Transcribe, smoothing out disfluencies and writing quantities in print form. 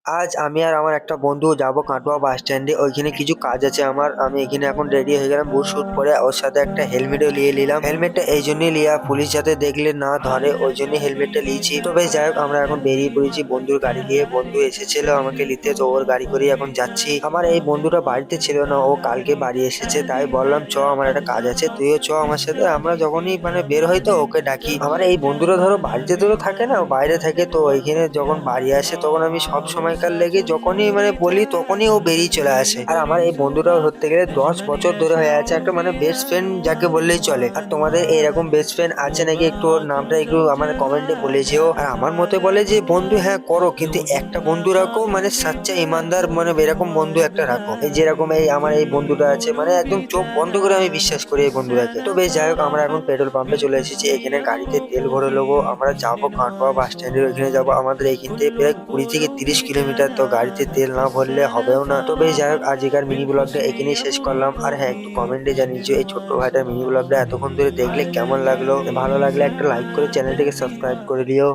আজ আমি আর আমার একটা বন্ধু যাব কাটোয়া বাস স্ট্যান্ডে। ওইখানে কিছু কাজ আছে আমার। আমি এখানে এখন রেডি হয়ে গেলাম বুট শুট পরে, ওর সাথে একটা হেলমেটও নিয়ে নিলাম। হেলমেটটা এই জন্যই লিয়া, পুলিশ যাতে দেখলে না ধরে ওই জন্য হেলমেটটা নিয়েছি। তো বেশ যাই হোক, আমরা এখন বেরিয়ে পড়েছি বন্ধুর গাড়ি নিয়ে। বন্ধু এসেছিল আমাকে নিতে, তো ওর গাড়ি করে এখন যাচ্ছি। আমার এই বন্ধুটা বাড়িতে ছিল না, ও কালকে বাড়ি এসেছে, তাই বললাম চ আমার একটা কাজ আছে, তুইও চ আমার সাথে। আমরা যখনই বের হই তো ওকে ডাকি। আমার এই বন্ধুরা ধরো বাড়িতে তো থাকে না, ও বাইরে থাকে, তো ওইখানে যখন বাড়ি আসে তখন আমি সব সময়কার লেগে যখনই বলি তখনই ও বেরিয়ে চলে আসে। আর আমার এই বন্ধুটাও ধরতে গেলে 10 বছর ধরে হয়ে আছে, একটা বেস্ট ফ্রেন্ড যাকে বললেই চলে। আর তোমাদের এরকম বেস্ট ফ্রেন্ড আছে নাকি একটু ওর নামটা একটু আমার কমেন্টে বলে যেও। আর আমার মতে বলে যে বন্ধু হ্যাঁ করো, কিন্তু একটা বন্ধু রাখো, সাচ্চা ইমানদার, এরকম বন্ধু একটা রাখো। এই যেরকম এই আমার এই বন্ধুটা আছে, একদম চোখ বন্ধ করে আমি বিশ্বাস করি এই বন্ধুটাকে। তো বেশ যাই হোক, আমরা এখন পেট্রোল পাম্পে চলে এসেছি। এখানে গাড়িতে তেল ভরে নেবো। আমরা যাবো কাটোয়া বাস স্ট্যান্ডের ওইখানে যাবো। আমাদের এইখান থেকে প্রায় 20 থেকে 30 কিলোমিটার, তো গাড়িতে তেল না ভরলে হবেও না। তো বেশ যাই হোক, আজকের মিনি ব্লগটা এখানেই শেষ করলাম। আর হ্যাঁ, একটু কমেন্টে জানিয়েছো এই ছোট্ট ভাইটার মিনি ব্লগটা এতক্ষণ ধরে দেখলে কেমন লাগলো। ভালো লাগলে একটা লাইক করে চ্যানেলটিকে সাবস্ক্রাইব করে দিও।